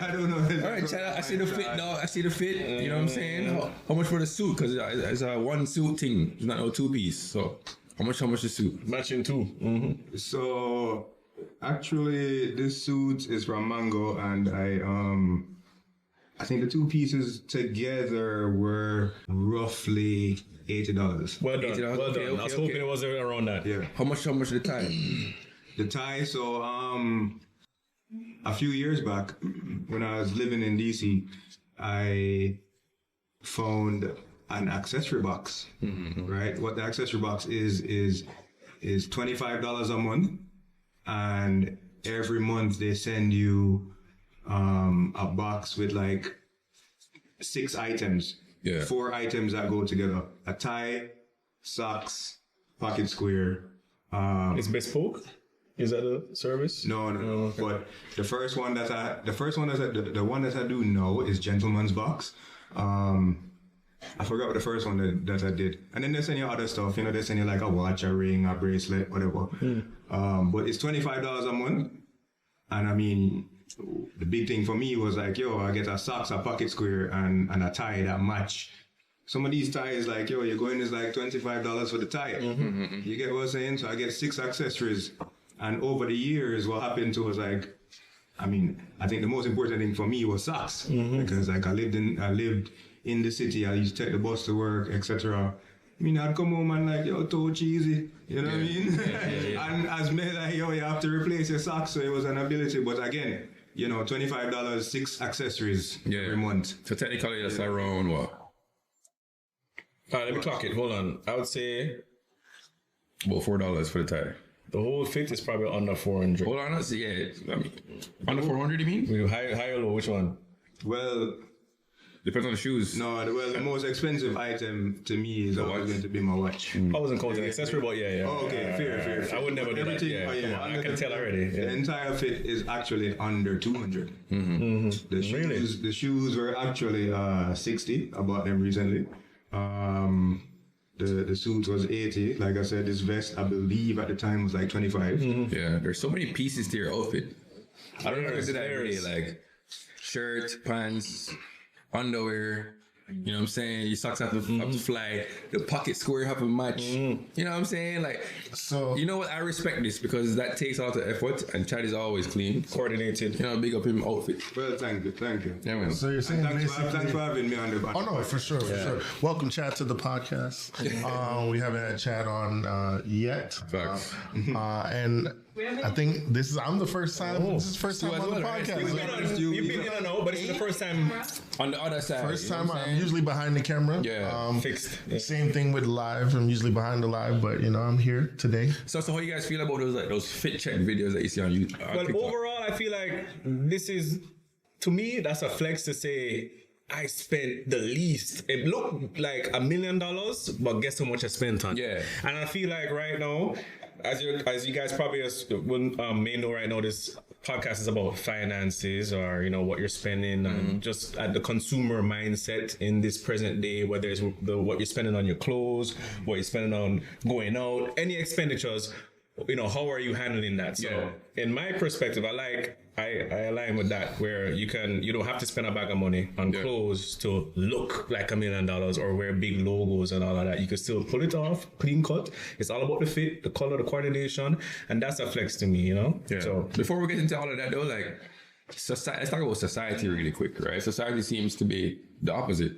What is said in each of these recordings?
I don't know. All right, Chad, I see the fit, dog. I see the fit. You know what I'm saying? How much for the suit? Because it's a one suit thing. It's not no two piece. So how much the suit? Matching two. Mm-hmm. So actually, this suit is from Mango, and I think the two pieces together were roughly $80. Well done. $80. Well done. Okay, I was hoping it was around that. Yeah. How much the tie? The tie. So a few years back, when I was living in DC, I found an accessory box. Mm-hmm. Right. What the accessory box is $25 a month, and every month they send you a box with like 6 items. Yeah. 4 items that go together: a tie, socks, pocket square. It's bespoke. Is that a service? No. Okay. But the one that I do know is Gentleman's Box. I forgot what the first one that I did. And then they send you other stuff. They send you like a watch, a ring, a bracelet, whatever. But it's $25 a month. And I mean, the big thing for me was like, I get a socks, a pocket square, and a tie that match. Some of these ties, like, you're going is like $25 for the tie. Mm-hmm. You get what I'm saying? So I get 6 accessories. And over the years, what happened to was like, I mean, I think the most important thing for me was socks. Mm-hmm. Because like I lived in the city, I used to take the bus to work, etc. I mean, I'd come home and like, toe cheesy, you know what I mean? Yeah. And as men, like, you have to replace your socks, so it was an ability. But again, $25, 6 accessories every month. So technically, that's around what? All right, let me clock it. Hold on. I would say about $4 for the tie. The whole fit is probably under 400. Hold on, I mean, under 400, you mean? High or low? Which one? Well, depends on the shoes. No, the most expensive item to me is always going to be my watch. I wasn't counting accessory, but yeah. Oh, okay, fair. I would never do that. Yeah, I can tell already. The entire fit is actually under 200. Mm-hmm. Mm-hmm. The shoes were actually 60. I bought them recently. The suit was 80. Like I said, this vest, I believe at the time was like 25. Mm-hmm. Yeah, there's so many pieces to your outfit. I don't know if I did that every day, like shirt, pants, underwear. You know what I'm saying? Your socks have to fly. The pocket square have to match. You know what I'm saying? Like, so you know what? I respect this because that takes a lot of effort, and Chad is always clean, coordinated. Big up him outfit. Well, thank you. Yeah, man. So you're saying thanks for having me on the podcast. Oh no, for sure. Welcome, Chad, to the podcast. We haven't had Chad on yet. Facts. And I think I'm the first time. This is the first time on the podcast. You've been in and out, but it's the first time on the other side. First time. I'm usually behind the camera. Yeah. Fixed. Same thing with live. I'm usually behind the live, but I'm here today. So how you guys feel about those fit check videos that you see on YouTube? Well, TikTok? Overall, I feel like this is, to me, that's a flex to say I spent the least. It looked like $1 million, but guess how much I spent on? Yeah. And I feel like right now, as you guys probably may know right now, this podcast is about finances or what you're spending and just at the consumer mindset in this present day, whether it's what you're spending on your clothes, what you're spending on going out, any expenditures. How are you handling that? So in my perspective, I align with that, where you don't have to spend a bag of money on clothes to look like $1 million or wear big logos and all of that. You can still pull it off, clean cut. It's all about the fit, the color, the coordination, and that's a flex to me, Yeah. So before we get into all of that though, like society, let's talk about society really quick, right? Society seems to be the opposite.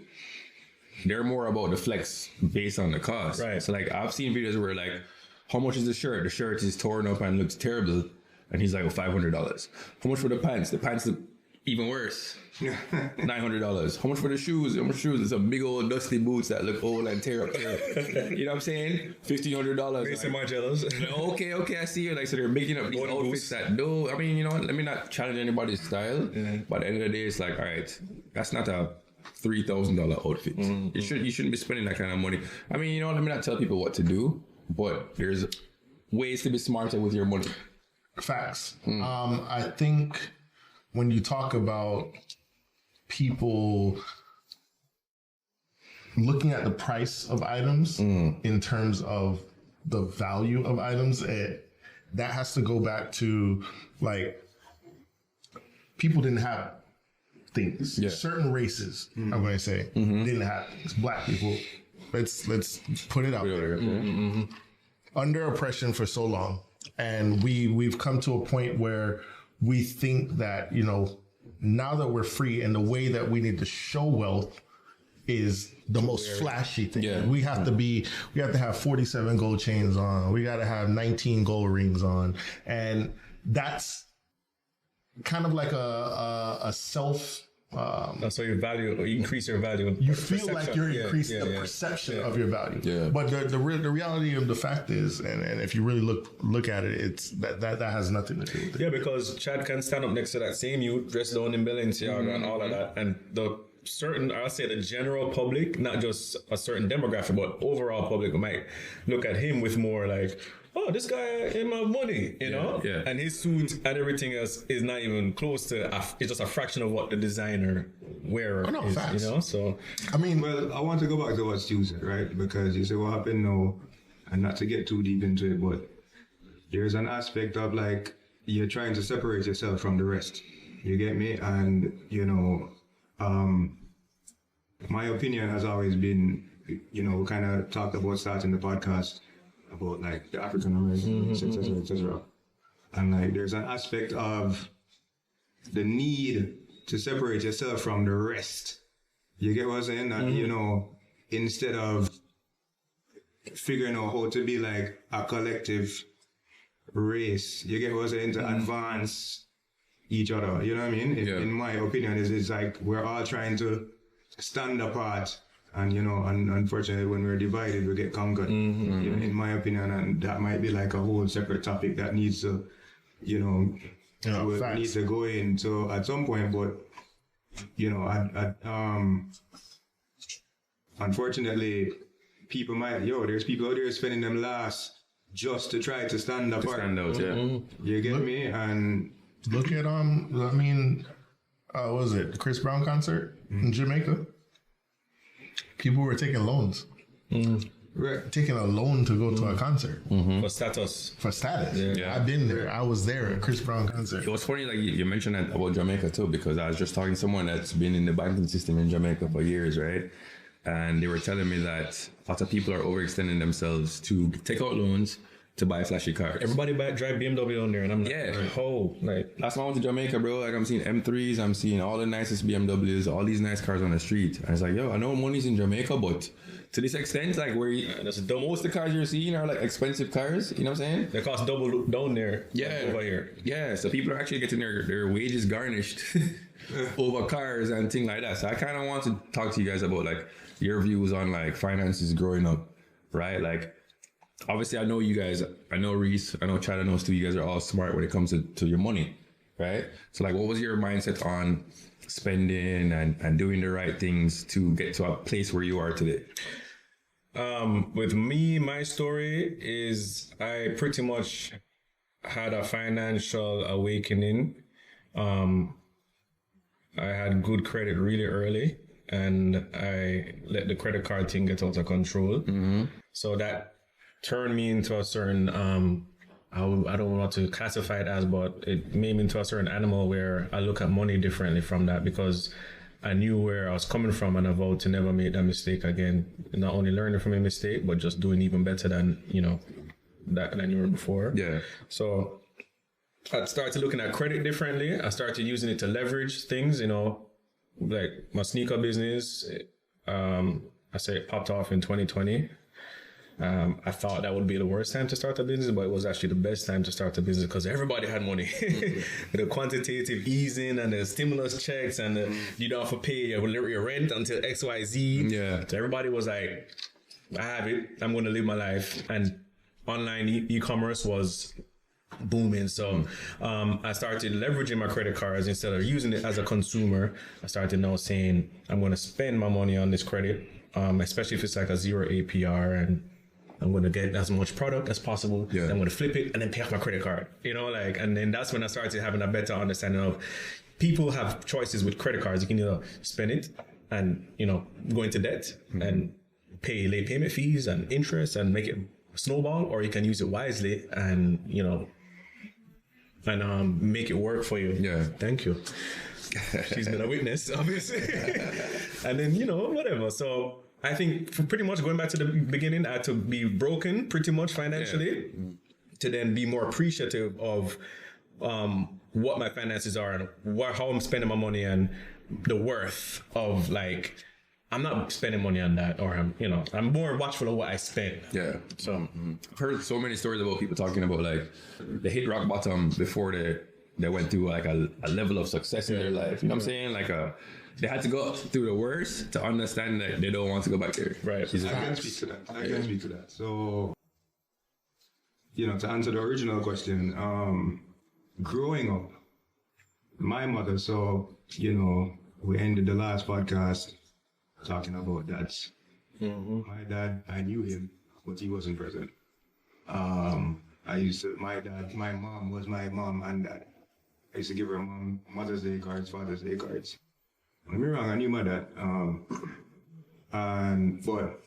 They're more about the flex based on the cost. Right. So like I've seen videos where like, how much is the shirt? The shirt is torn up and looks terrible. And he's like, $500. How much for the pants? The pants look even worse. $900. How much for the shoes? How much shoes? It's some big old dusty boots that look old and tear up. You know what I'm saying? $1,500. Mason Margello's. Okay, I see you. Like, so they're making up these outfits that do. I mean, let me not challenge anybody's style. Yeah. But at the end of the day, it's like, all right, that's not a $3,000 outfit. Mm-hmm. You shouldn't be spending that kind of money. I mean, let me not tell people what to do, but there's ways to be smarter with your money. Facts. I think when you talk about people looking at the price of items in terms of the value of items, that has to go back to like people didn't have things. Yeah. Certain races, I'm going to say, didn't have things. Black people, let's put it out there. Under oppression for so long. And we've come to a point where we think that, you know, now that we're free and the way that we need to show wealth is the most flashy thing. Yeah. We have to have 47 gold chains on. We got to have 19 gold rings on. And that's kind of like a self. So you increase your value. You feel like you're increasing the perception of your value. Yeah. But the reality of the fact is, and if you really look at it, it's that has nothing to do with it. Yeah, because Chad can stand up next to that same youth dressed down in Balenciaga and all of that, and I'll say the general public, not just a certain demographic, but overall public might look at him with more like, oh, this guy ain't my money, you know? Yeah. And his suit and everything else is not even close to, it's just a fraction of what the designer wearer is, facts. you know? So, I mean, Well, I want to go back to what Stu said, right? Because you say what happened now, and not to get too deep into it, but there's an aspect of like you're trying to separate yourself from the rest. You get me? And, you know, my opinion has always been, you know, we kind of talked about starting the podcast about like the African Americans, etc., etc. And like there's an aspect of the need to separate yourself from the rest. You get what I'm saying? That, you know, instead of figuring out how to be like a collective race, you get what I'm saying? To advance each other. You know what I mean? In my opinion, it's like we're all trying to stand apart. And, you know, unfortunately, when we're divided, we get conquered. You know, in my opinion, and that might be like a whole separate topic that needs to, you know, needs to go into at some point. But, you know, unfortunately, people might, there's people out there spending them last just to try to stand apart. Stand out, yeah. You get me? And look at what was it, the Chris Brown concert in Jamaica? People were taking loans. right. Taking a loan to go to a concert for status. for status. Yeah. I've been there. I was there at Chris Brown concert. It was funny, like you mentioned that about Jamaica too, because I was just talking to someone that's been in the banking system in Jamaica for years, right? And they were telling me that lots of people are overextending themselves to take out loans to buy flashy cars. Everybody drive BMW on there, and I'm like, Last time I went to Jamaica, bro, like I'm seeing M3s, I'm seeing all the nicest BMWs, all these nice cars on the street. And it's like, yo, I know money's in Jamaica, but to this extent, like where most of the cars you're seeing are like expensive cars, you know what I'm saying? they cost double down there. Yeah. Over here. Yeah, so people are actually getting their wages garnished over cars and things like that. So I kind of want to talk to you guys about like your views on like finances growing up, right? Like, obviously, I know you guys, I know Reese, I know Chad, I know Stu, you guys are all smart when it comes to your money, right? So like, what was your mindset on spending and doing the right things to get to a place where you are today? With me, my story is I pretty much had a financial awakening. I had good credit really early, and I let the credit card thing get out of control. So that turned me into a certain, I don't know what to classify it as, but it made me into a certain animal where I look at money differently from that, because I knew where I was coming from and I vowed to never make that mistake again. Not only learning from a mistake, but just doing even better than, than you were before. Yeah. So I started looking at credit differently. I started using it to leverage things, like my sneaker business. I say it popped off in 2020. I thought that would be the worst time to start a business, but it was actually the best time to start a business because everybody had money. The quantitative easing and the stimulus checks and you don't have to pay your rent until XYZ. Yeah. So everybody was like, I have it. I'm going to live my life. And online e-commerce was booming. So I started leveraging my credit cards instead of using it as a consumer. I started now saying, I'm going to spend my money on this credit, especially if it's like a 0 APR, and I'm going to get as much product as possible. Yeah. Then I'm going to flip it and then pay off my credit card. And then that's when I started having a better understanding of people have choices with credit cards. You can either spend it and, go into debt and pay late payment fees and interest and make it snowball, or you can use it wisely and, and make it work for you. Yeah. Thank you. She's been a witness, obviously. And then, whatever. So I think for pretty much going back to the beginning, I had to be broken pretty much financially to then be more appreciative of what my finances are and how I'm spending my money and the worth of like, I'm not spending money on that, or I'm more watchful of what I spend. Yeah. So I've heard so many stories about people talking about like they hit rock bottom before they went through like a level of success in their life. You know what I'm saying? Like they had to go through the worst to understand that they don't want to go back there. right. I can speak to that. So, to answer the original question, growing up, my mother, we ended the last podcast talking about dads. My dad, I knew him, but he wasn't present. My mom was my mom and dad. I used to give her Mother's Day cards, Father's Day cards. Don't get me wrong, I knew my dad. But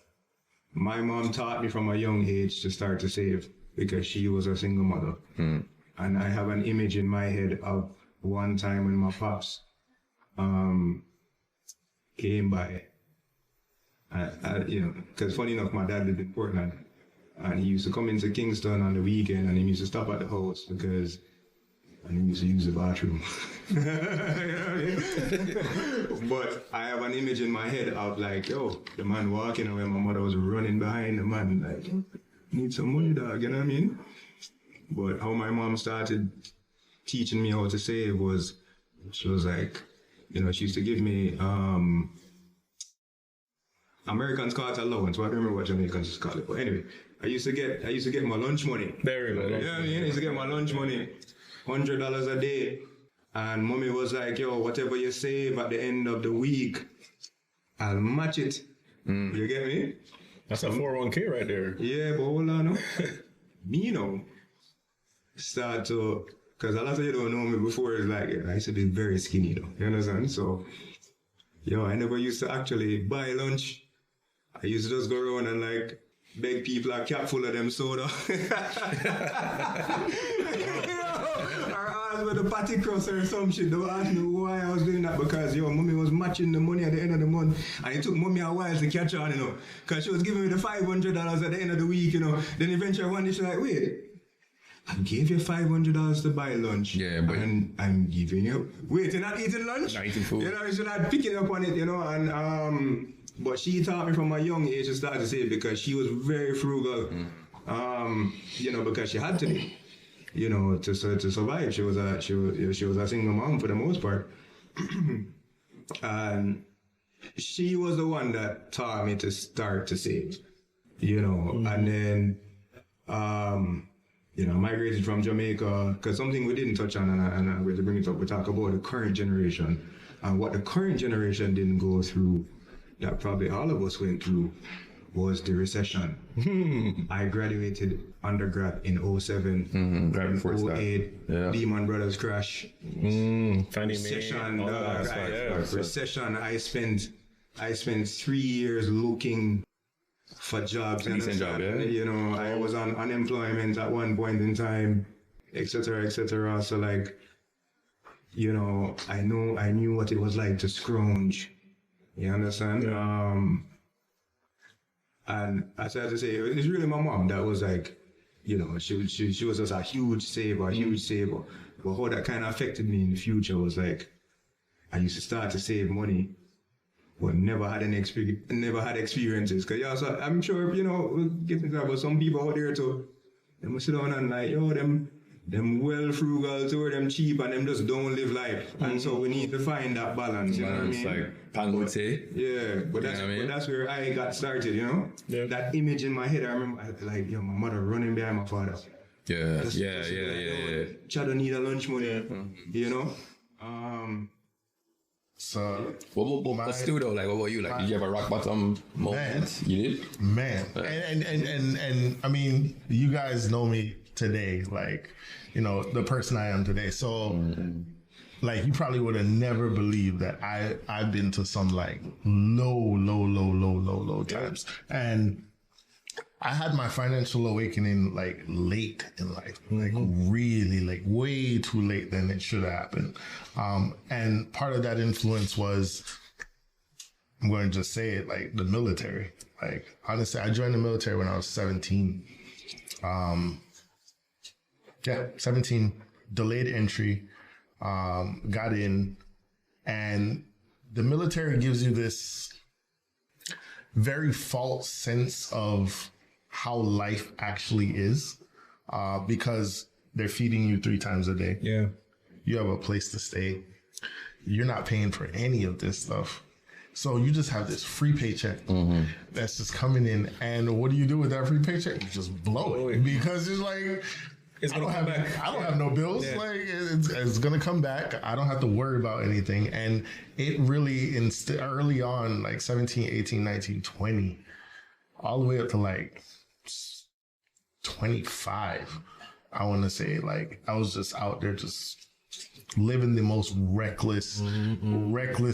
my mom taught me from a young age to start to save because she was a single mother. And I have an image in my head of one time when my pops came by. Because funny enough, my dad lived in Portland. And he used to come into Kingston on the weekend and he used to stop at the house because he used to use the bathroom. You know what I mean? But I have an image in my head of like, the man walking away, my mother was running behind the man like, need some money, dog, you know what I mean? But how my mom started teaching me how to save was, she was like, she used to give me Americans call it allowance, but I don't remember what Jamaicans call it. But anyway, I used to get my lunch money. There we go. You know what I mean? I used to get my lunch money, $100 a day. And mommy was like, whatever you save at the end of the week, I'll match it. You get me? That's a 401k right there. Yeah, but hold on. Me, start to, because a lot of you don't know me before, it's like, I used to be very skinny, though. You understand? So, I never used to actually buy lunch. I used to just go around and like beg people a cap full of them soda. Or ask with a patty crust or some shit. Don't ask me why I was doing that because mommy was matching the money at the end of the month. And it took mommy a while to catch on, because she was giving me the $500 at the end of the week, Then eventually one day she's like, wait, I gave you $500 to buy lunch. Yeah, but and I'm giving you. Wait, you're not eating lunch? Not eating food. You're not picking up on it, and but she taught me from a young age to start to save because she was very frugal. Because she had to be, to survive. She was a single mom for the most part, and she was the one that taught me to start to save. And then migrated from Jamaica, because something we didn't touch on, and I'm going to bring it up, we talk about the current generation, and what the current generation didn't go through, that probably all of us went through, was the recession. I graduated undergrad in 07, right before 08, Lehman Brothers crash, Recession, recession. I spent 3 years looking for jobs. Decent job, yeah. I was on unemployment at one point in time, etc., etc. So like, I knew what it was like to scrounge. You understand? Yeah. And I started to say, it's really my mom that was like, she was just a huge saver, But how that kind of affected me in the future was like, I used to start to save money, but never had experiences. Cause I'm sure, we'll get into that, but some people out there too, they must sit down and like, them well frugal to them cheap and them just don't live life. And so we need to find that balance, you know what I mean? Like Pan would say. Yeah, but that's where I got started, Yeah. That image in my head, I remember my mother running behind my father. Yeah. Chad don't need a lunch money, So, but still though, like, what about you? Like, did you have a rock bottom moment? You did? Man. And I mean, you guys know me today, like, the person I am today. So, like, you probably would have never believed that I've been to some, like, low times. And I had my financial awakening like late in life, like really like way too late than it should have happened. And part of that influence was, I'm going to just say it, like the military. Like, honestly, I joined the military when I was 17. 17, delayed entry, got in, and the military gives you this very false sense of how life actually is, because they're feeding you 3 times a day. Yeah. You have a place to stay. You're not paying for any of this stuff. So you just have this free paycheck that's just coming in. And what do you do with that free paycheck? You just blow it, because it's like, It's gonna come back. I don't have no bills. Yeah. Like it's gonna come back. I don't have to worry about anything. And it really early on, like 17, 18, 19, 20, all the way up to like 25, I want to say, like, I was just out there just living the most reckless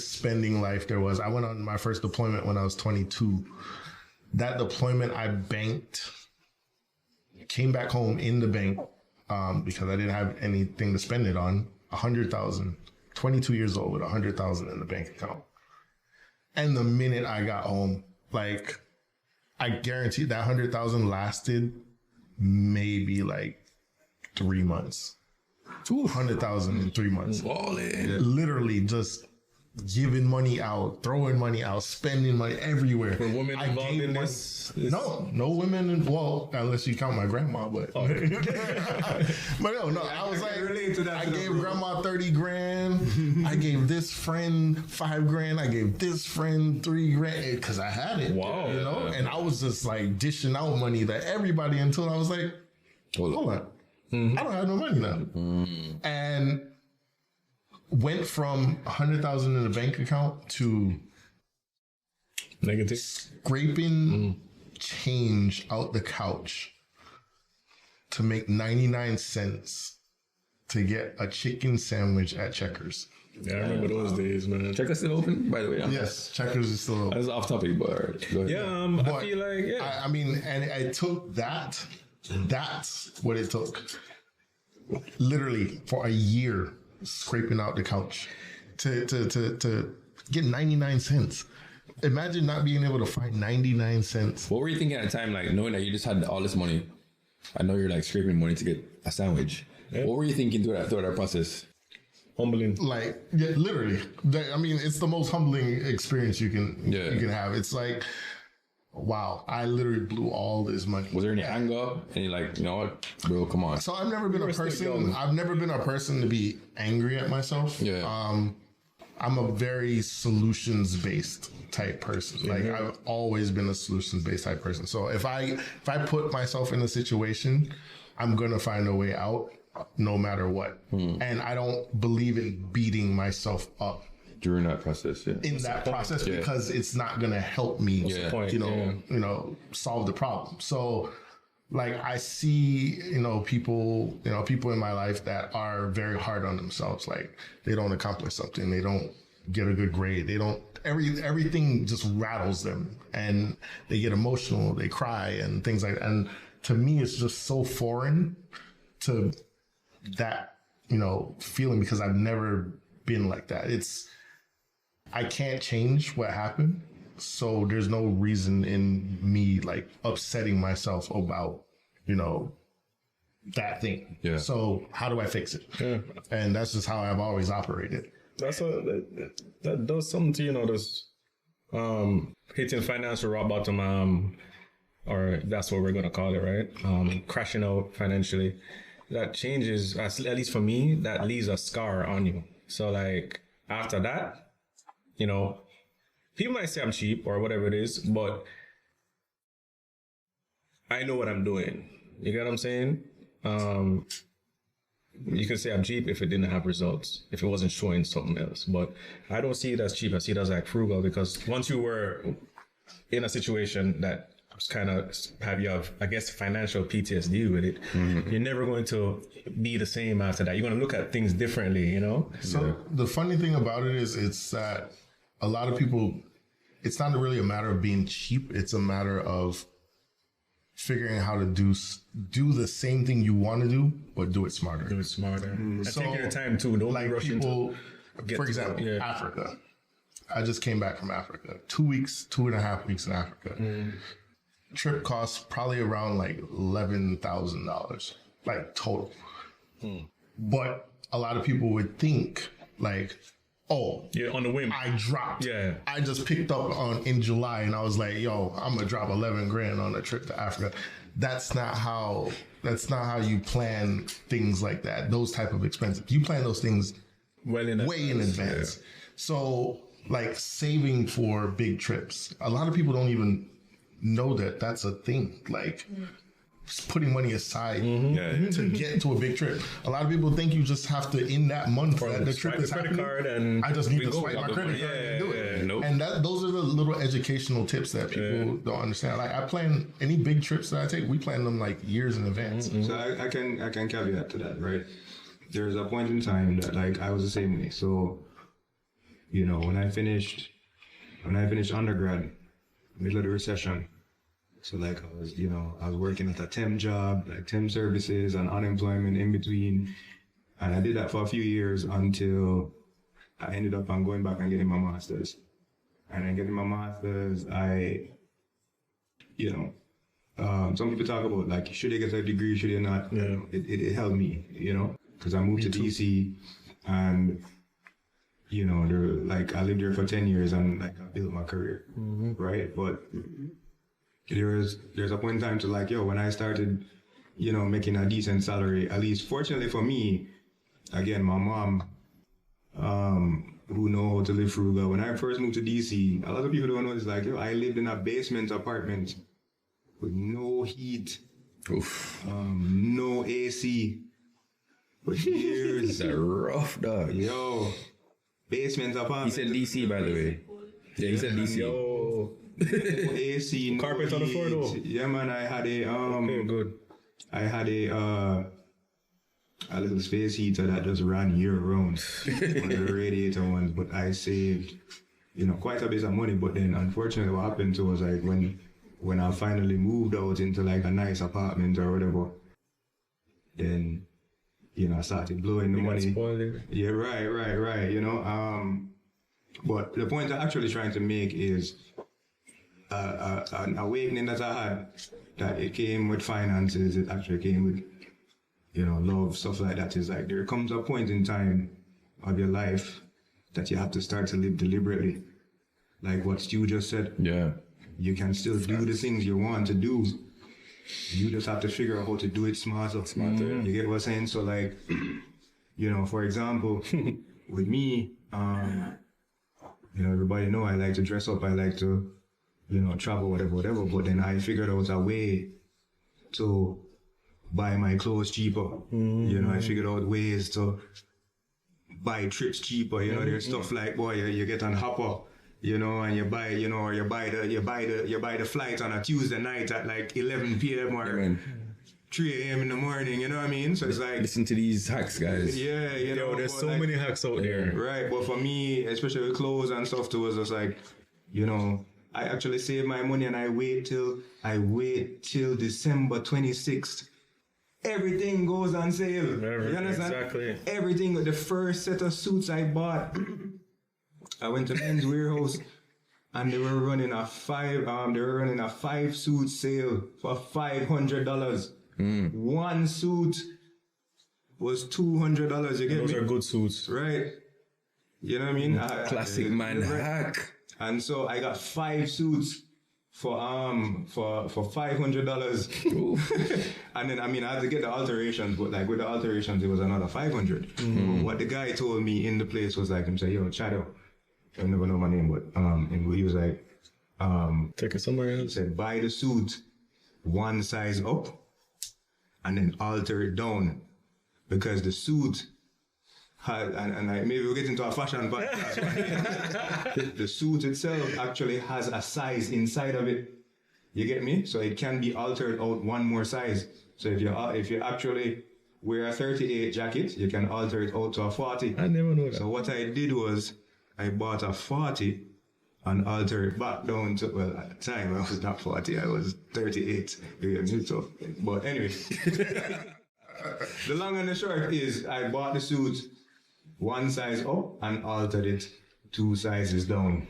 spending life there was. I went on my first deployment when I was 22. That deployment, I banked, came back home in the bank, because I didn't have anything to spend it on, 100,000, 22 years old with 100,000 in the bank account. And the minute I got home, like, I guarantee that 100,000 lasted maybe like 3 months. 200,000 in 3 months. Literally just giving money out, throwing money out, spending money everywhere. Were women involved in this? No women. Well, unless you count my grandma, but but no. I was like, I gave grandma 30 grand. I gave this friend 5 grand. I gave this friend 3 grand because I had it. Wow. You know, and I was just like dishing out money to everybody until I was like, hold on. I don't have no money now. And went from 100,000 in the bank account to negative, scraping change out the couch to make 99 cents to get a chicken sandwich at Checkers. Yeah, I remember those days, man. Checkers still open, by the way. Yes, Checkers is still open. That's off topic, but go ahead. Yeah, But I feel like, I mean, and it took that. That's what it took. Literally for a year, scraping out the couch to get 99 cents. Imagine not being able to find 99 cents. What were you thinking at the time, like knowing that you just had all this money? I know you're like scraping money to get a sandwich. Yeah. What were you thinking through that process? Humbling. Like, yeah, literally. I mean, it's the most humbling experience you can have. It's like, wow, I literally blew all this money. Was there any anger? Any like, you know what, bro, come on. So I've never been a person to be angry at myself. Yeah. I'm a very solutions-based type person. Like, I've always been a solutions-based type person. So if I put myself in a situation, I'm gonna find a way out no matter what. And I don't believe in beating myself up during that process, in that process, because it's not gonna help me, you know, solve the problem. So, like, I see, people in my life that are very hard on themselves. Like, they don't accomplish something, they don't get a good grade, they don't. Everything just rattles them, and they get emotional, they cry, and things like that. And to me, it's just so foreign to that, feeling, because I've never been like that. I can't change what happened, so there's no reason in me like upsetting myself about, that thing. Yeah. So how do I fix it? Yeah. And that's just how I've always operated. That does something to, this hitting financial rock bottom, or that's what we're gonna call it, right? Crashing out financially. That changes, at least for me, that leaves a scar on you. So like after that, people might say I'm cheap or whatever it is, but I know what I'm doing. You get what I'm saying? You can say I'm cheap if it didn't have results, if it wasn't showing something else. But I don't see it as cheap. I see it as like frugal, because once you were in a situation that kind of have, I guess, financial PTSD with it, you're never going to be the same after that. You're going to look at things differently, So the funny thing about it is, it's that a lot of people, it's not really a matter of being cheap. It's a matter of figuring how to do the same thing you want to do, but do it smarter. Do it smarter. And So, take your time too. Don't like be rushing people, get for to example, it. Yeah. Africa. I just came back from Africa. 2 weeks, 2.5 weeks in Africa. Trip costs probably around like $11,000, like total. But a lot of people would think like, oh, Yeah, on the whim. I dropped. Yeah. I just picked up in July and I was like, yo, I'm gonna drop 11 grand on a trip to Africa. That's not how you plan things like that. Those type of expenses. You plan those things well in way in advance. So like saving for big trips. A lot of people don't even know that that's a thing. Like putting money aside to get to a big trip. A lot of people think you just have to in that month that the trip is credit happening. card and I just need we to go. swipe my credit card and do it. Nope. And those are the little educational tips that people don't understand. Like I plan any big trips that I take, we plan them like years in advance. So I can caveat to that, right? There's a point in time that like I was the same way. So, you know, when I finished undergrad, middle of the recession. So like I was working at a temp job, like temp services and unemployment in between. And I did that for a few years until I ended up going back and getting my master's. And then getting my master's, some people talk about like, should they get a degree, should they not? Yeah. It helped me, because I moved to DC and, I lived there for 10 years and like I built my career, right? But there's a point in time to like, when I started, making a decent salary, at least fortunately for me, again, my mom, who know how to live frugal. When I first moved to DC, a lot of people don't know it's like, I lived in a basement apartment with no heat, no AC for years. That's rough, dog. Basement apartment. He said DC, by the way. Yeah, he said DC. Yo. No AC, no Carpet on the floor, though. Yeah, man, I had a Good. I had a little space heater that just ran year round, one of the radiator ones, but I saved, quite a bit of money. But then unfortunately what happened to was like when I finally moved out into like a nice apartment or whatever, then, I started blowing the money. Yeah, right. But the point I'm actually trying to make is an awakening that I had, that it came with finances, it actually came with, love, stuff like that. Is like there comes a point in time of your life that you have to start to live deliberately. Like what Stu just said. Yeah. You can still do the things you want to do. You just have to figure out how to do it smarter. You get what I'm saying? So like, for example, with me, everybody know I like to dress up, I like to, travel, whatever. But then I figured out a way to buy my clothes cheaper. I figured out ways to buy trips cheaper. There's stuff like, boy, you get on Hopper, and you buy, or you buy the flight on a Tuesday night at like 11 p.m. or 3 a.m. in the morning. You know what I mean? So it's like, Listen to these hacks, guys. yeah, There's so many hacks out there. Right, but for me, especially with clothes and stuff too, it's just like, I actually save my money and I wait till December 26th. Everything goes on sale. You understand? Exactly. Everything. The first set of suits I bought, I went to Men's Warehouse and they were running a 5 suit sale for $500. One suit was $200. You get Those me? are good suits. Right. You know what I mean? Classic man hack. And so I got 5 suits for $500. And then I had to get the alterations, but like with the alterations it was another $500. What the guy told me in the place was like, him say, yo, Shadow, I never know my name, but and he was like, Take it somewhere he else. said, buy the suit one size up and then alter it down, because the suit had, and maybe we'll get into a fashion podcast. The suit itself actually has a size inside of it. You get me? So it can be altered out one more size. So if you actually wear a 38 jacket, you can alter it out to a 40. I never know that. So what I did was I bought a 40 and alter it back down to, well, at the time I was not 40, I was 38. You get me? So, but anyway, the long and the short is I bought the suit one size up and altered it 2 sizes down.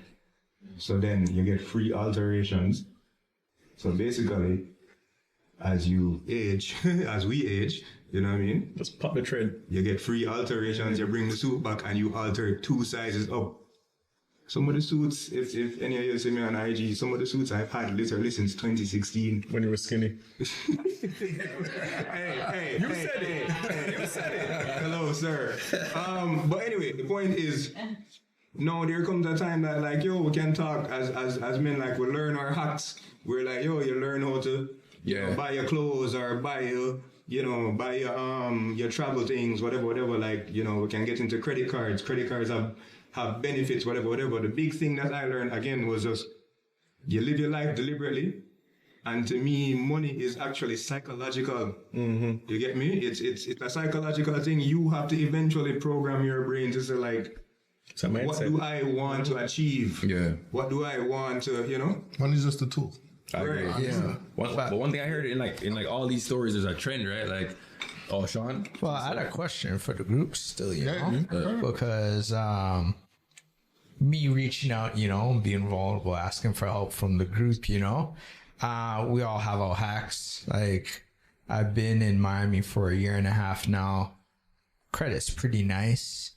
So then you get free alterations. So basically, as you age, as we age, you know what I mean? Just pop the thread. You get free alterations, you bring the suit back and you alter it 2 sizes up. Some of the suits, if any of you see me on IG, some of the suits I've had literally since 2016. When you were skinny. Hey, you said it. You said it. Hello, sir. But anyway, the point is, no, there comes a time that like, yo, we can talk as men, like we learn our hacks. We're like, yo, you learn how to buy your clothes or buy your, buy your travel things, whatever, like, we can get into credit cards. Credit cards have benefits, whatever. The big thing that I learned again was just, you live your life deliberately. And to me, money is actually psychological. Mm-hmm. You get me? It's a psychological thing. You have to eventually program your brain to say like, what do I want to achieve? Yeah. What do I want to, Money's just a tool. I agree. Yeah. But one thing I heard in like all these stories, there's a trend, right? Like, oh, Sean. Well, I had a question for the group still, because me reaching out, being vulnerable, asking for help from the group, we all have our hacks. Like, I've been in Miami for 1.5 years now. Credit's pretty nice,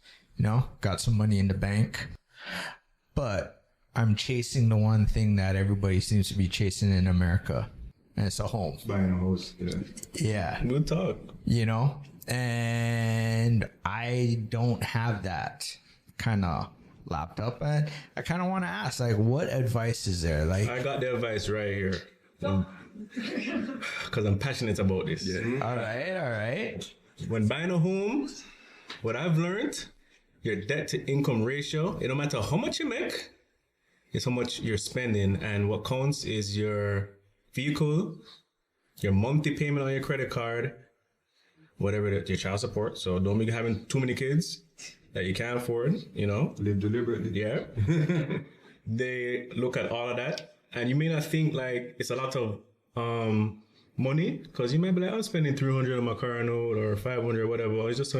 got some money in the bank, but I'm chasing the one thing that everybody seems to be chasing in America, and it's a home. Buying a house, yeah. Good talk. And I don't have that kind of lapped up, and I kind of want to ask, like, what advice is there? Like, I got the advice right here, because I'm passionate about this. Yeah. All right. When buying a home, what I've learned, your debt to income ratio, it don't matter how much you make, it's how much you're spending, and what counts is your vehicle, your monthly payment on your credit card, whatever your child support. So don't be having too many kids that you can't afford, Live deliberately. Yeah. They look at all of that, and you may not think like it's a lot of money, because you might be like, I'm spending $300 on my car note or $500 or whatever. It's just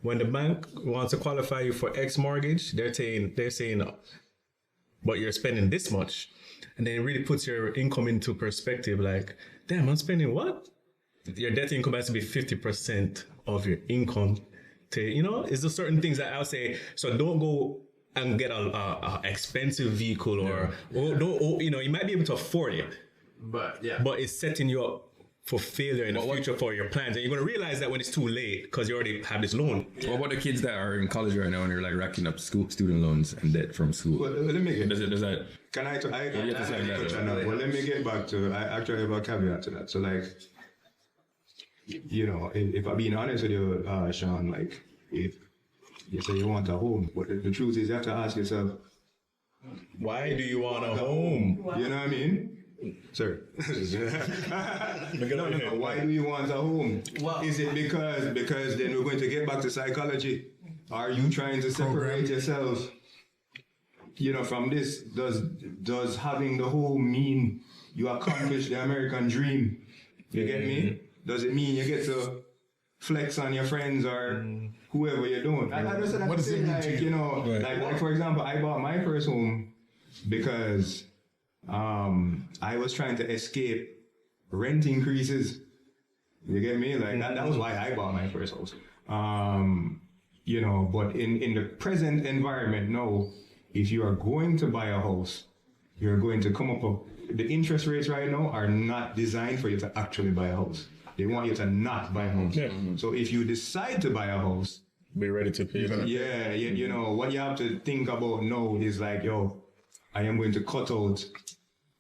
when the bank wants to qualify you for X mortgage, they're saying, but you're spending this much, and then it really puts your income into perspective. Like, damn, I'm spending what? Your debt to income has to be 50% of your income. It's just certain things that I'll say. So don't go and get a expensive vehicle or you might be able to afford it, but it's setting you up for failure in the future for your plans, and you're going to realize that when it's too late because you already have this loan. What about the kids that are in college right now and they're like racking up student loans and debt from school? Well, let me get. Does that? Can I? Well, let me get back to. I actually have a caveat to that. So like, if I'm being honest with you, Sean, like, if you say you want a home, but the truth is you have to ask yourself, why do you want a home? You know what I mean? Sir. No. Why do you want a home? Well, is it because then we're going to get back to psychology? Are you trying to separate yourself, from this? Does having the home mean you accomplish the American dream? You get me? Does it mean you get to flex on your friends or whoever you're doing? I just said, what does it mean to you? Like for example, I bought my first home because I was trying to escape rent increases. You get me? Like that was why I bought my first house. But in the present environment, no, if you are going to buy a house, you're going to come up with, the interest rates right now are not designed for you to actually buy a house. They want you to not buy a house. Yeah. So if you decide to buy a house, be ready to pay. Yeah, what you have to think about now is like, I am going to cut out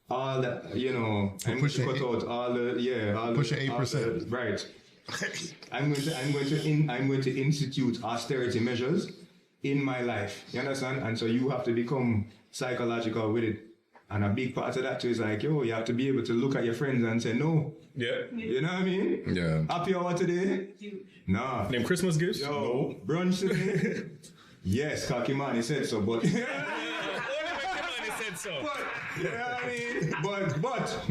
all that, I'm going to cut out all the, push 8%. Right. I'm going to institute austerity measures in my life. You understand? And so you have to become psychological with it. And a big part of that too is like, you have to be able to look at your friends and say no. Yeah. You know what I mean? Yeah. Happy hour today? Nah. Them Christmas gifts? Brunch today? Yes, Kaki Man, he said so, but... said so. But, you know what I mean? But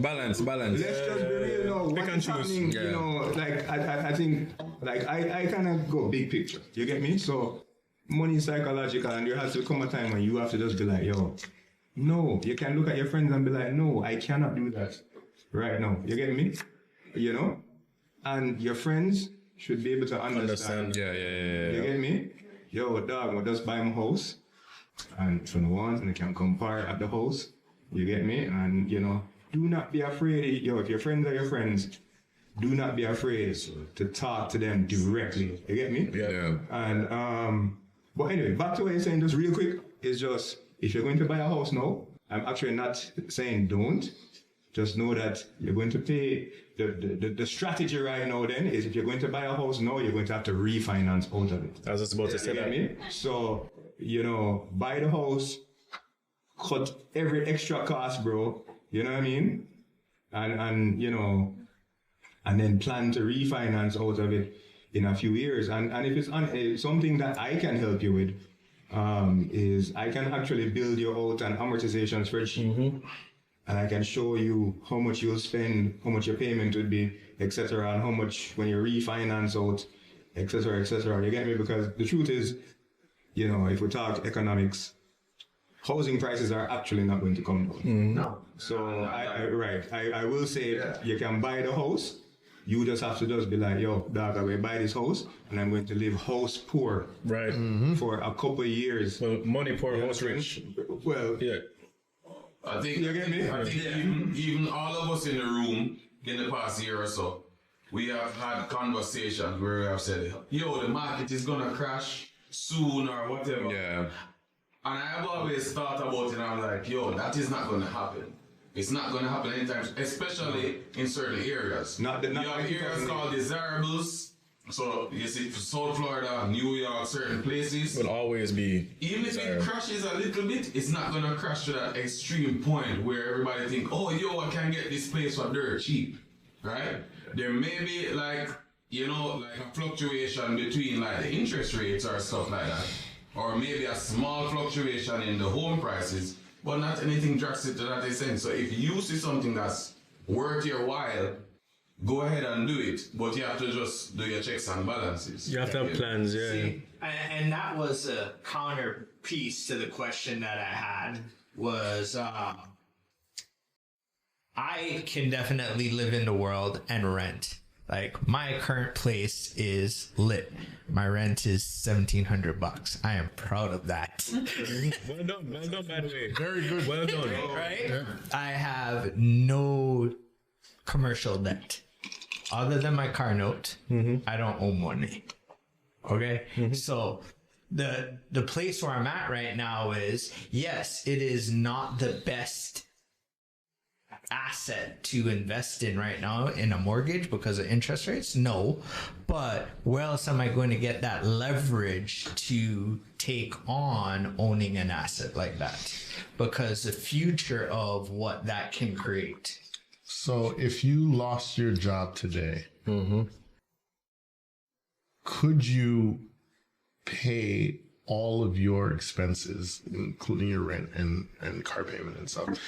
Balance. let's just be real now. What and is choose. happening, Yeah. you know, like I think, like I kind of go big picture. You get me? So money is psychological, and there has to come a time when you have to just be like, yo, no. You can look at your friends and be like, no, I cannot do that right now. You get me? You know, and your friends should be able to understand. Yeah. You get me? Yo, dog, we'll just buy my house. And from the ones, and they can compare at the house. You get me? And, you know, do not be afraid. Yo, if your friends are your friends, do not be afraid to talk to them directly. You get me? Yeah. And, but anyway, back to what you're saying just real quick. It's just, if you're going to buy a house now, I'm actually not saying don't. Just know that you're going to pay, the strategy right now then is if you're going to buy a house now, you're going to have to refinance out of it. I was just about to say You get that. me? So, you know, buy the house, cut every extra cost, bro. You know what I mean? And you know, and then plan to refinance out of it in a few years. And if it's something that I can help you with, is I can actually build you out an amortization spreadsheet. And I can show you how much you'll spend, how much your payment would be, etc., and how much when you refinance out, etc., etc. You get me? Because the truth is, you know, if we talk economics, housing prices are actually not going to come down. No. So I will say you can buy the house. You just have to just be like, yo, dog, I will buy this house and I'm going to live house poor Right. for a couple of years. Well, money poor, house rich. Well, Yeah. I think, You get me? I think even all of us in the room in the past year or so, we have had conversations where we have said, yo, the market is gonna crash soon or whatever. Yeah. And I have always thought about it and I'm like, yo, that is not gonna happen. It's not gonna happen anytime, especially in certain areas. Not you have areas called desirables. So you see South Florida, New York, certain places. Will always be. Even if it crashes a little bit, it's not gonna crash to that extreme point where everybody think, oh, yo, I can get this place for dirt cheap, right? There may be like, you know, like a fluctuation between like the interest rates or stuff like that, or maybe a small fluctuation in the home prices, but not anything drastic to that extent. So if you see something that's worth your while, go ahead and do it, but you have to just do your checks and balances. You have to have plans, yeah. See, and that was a counter piece to the question that I had was I can definitely live in the world and rent. Like my current place is lit. My rent is $1,700. I am proud of that. Well done, by the way. Very good. Well done. Right? I have no commercial debt. Other than my car note, I don't owe money. Okay? So the place where I'm at right now is, yes, it is not the best asset to invest in right now in a mortgage because of interest rates. No. But where else am I going to get that leverage to take on owning an asset like that? Because the future of what that can create. So if you lost your job today, could you pay all of your expenses, including your rent and car payment and stuff?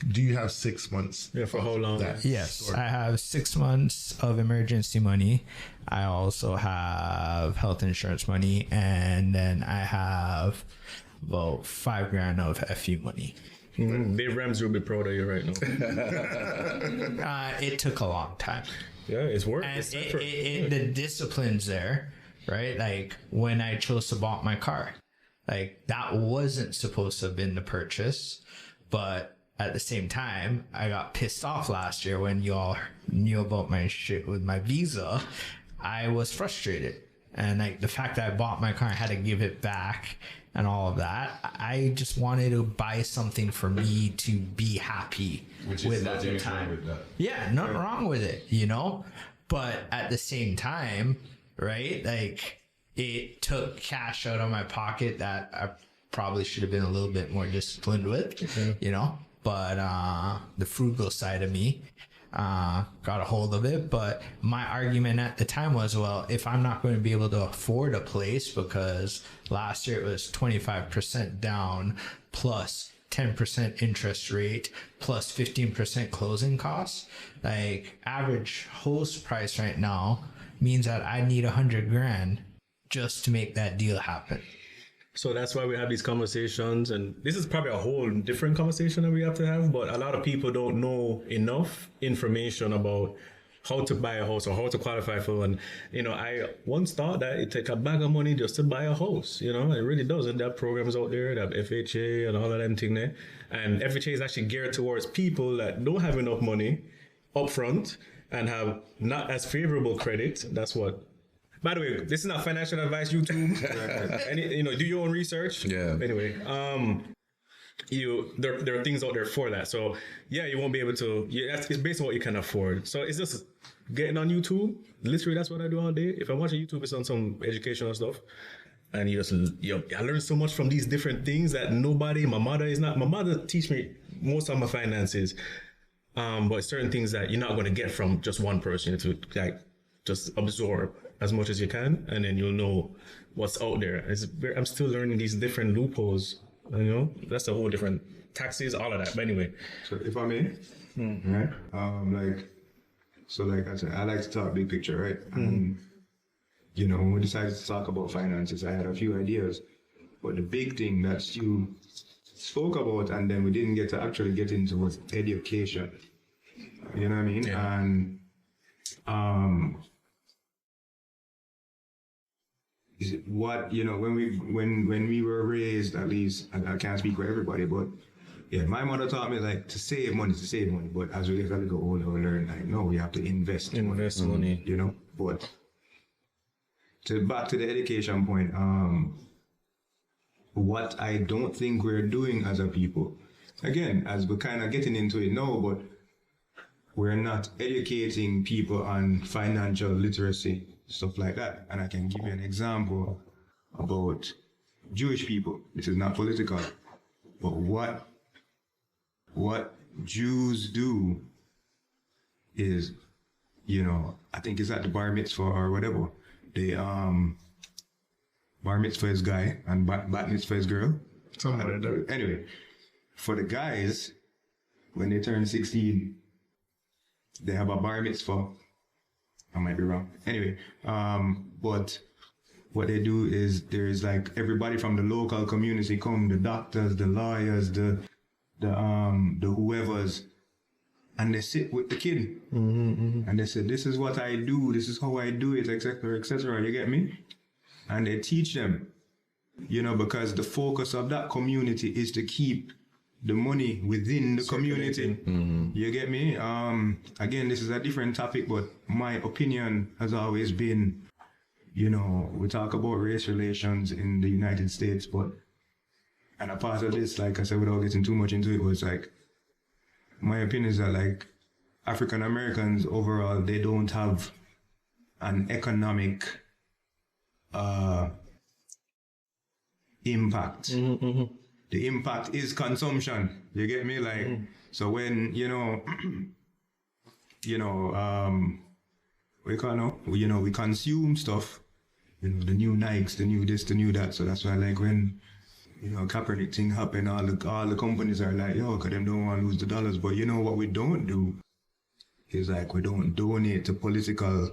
Do you have 6 months? Yeah, for how long? That Yes, stored? I have 6 months of emergency money. I also have health insurance money, and then I have about $5,000 of FU money. Dave Ramsey will be proud of you right now. It took a long time, Yeah, it's work. and It's effort. the discipline's there, right? Like when I chose to buy my car, like that wasn't supposed to have been the purchase, but at the same time, I got pissed off last year when y'all knew about my shit with my visa. I was frustrated. And like the fact that I bought my car and had to give it back and all of that, I just wanted to buy something for me to be happy Which with is at nothing the wrong time. with that. Yeah, nothing wrong with it, you know? But at the same time, right? Like it took cash out of my pocket that I probably should have been a little bit more disciplined with, you know? But the frugal side of me got a hold of it. But my argument at the time was, well, if I'm not going to be able to afford a place, because last year it was 25% down plus 10% interest rate plus 15% closing costs. Like average host price right now means that I need 100 grand just to make that deal happen. So that's why we have these conversations, and this is probably a whole different conversation that we have to have, but a lot of people don't know enough information about how to buy a house or how to qualify for one. You know, I once thought that it take a bag of money just to buy a house. You know, it really doesn't. There are programs out there, that FHA and all of them thing there. And FHA is actually geared towards people that don't have enough money up front and have not as favorable credit. That's what. By the way, this is not financial advice, YouTube. Do your own research. Yeah. Anyway, there are things out there for that. So yeah, you won't be able to. Yeah, it's based on what you can afford. So it's just getting on YouTube. Literally, that's what I do all day. If I'm watching YouTube, it's on some educational stuff, and I learn so much from these different things that my mother teach me most of my finances, but certain things that you're not going to get from just one person. You have to just absorb as much as you can, and then you'll know what's out there. I'm still learning these different loopholes. You know, that's a whole different taxes, all of that. But anyway, so if I may, right? Like I said, I like to talk big picture, right? And when we decided to talk about finances, I had a few ideas, but the big thing that you spoke about, and then we didn't get to actually get into, was education. You know what I mean? Yeah. And is it what when we were raised, at least I can't speak for everybody, but yeah, my mother taught me like to save money, but as we get a little older, we learn like no, we have to invest money. But back to the education point, what I don't think we're doing as a people, again, as we're kind of getting into it now, but we're not educating people on financial literacy, stuff like that. And I can give you an example about Jewish people. This is not political, but what Jews do is, I think it's at the bar mitzvah or whatever. They bar mitzvah is guy and bat mitzvah is girl. Somewhere there. Anyway, for the guys, when they turn 16, they have a bar mitzvah. I might be wrong. Anyway, but what they do is there's like everybody from the local community come, the doctors, the lawyers, the whoever's, and they sit with the kid, and they say, "This is what I do. This is how I do it, etc., etc." You get me? And they teach them, because the focus of that community is to keep the money within the community. You get me? Again, this is a different topic, but my opinion has always been, we talk about race relations in the United States, and a part of this, like I said, without getting too much into it, was like, my opinion is that like African Americans overall, they don't have an economic impact. The impact is consumption. You get me? Like, so when, we consume stuff, the new Nikes, the new this, the new that. So that's why, like, when, Kaepernick thing happened, all the companies are like, because them don't want to lose the dollars. But what we don't do is like, we don't donate to political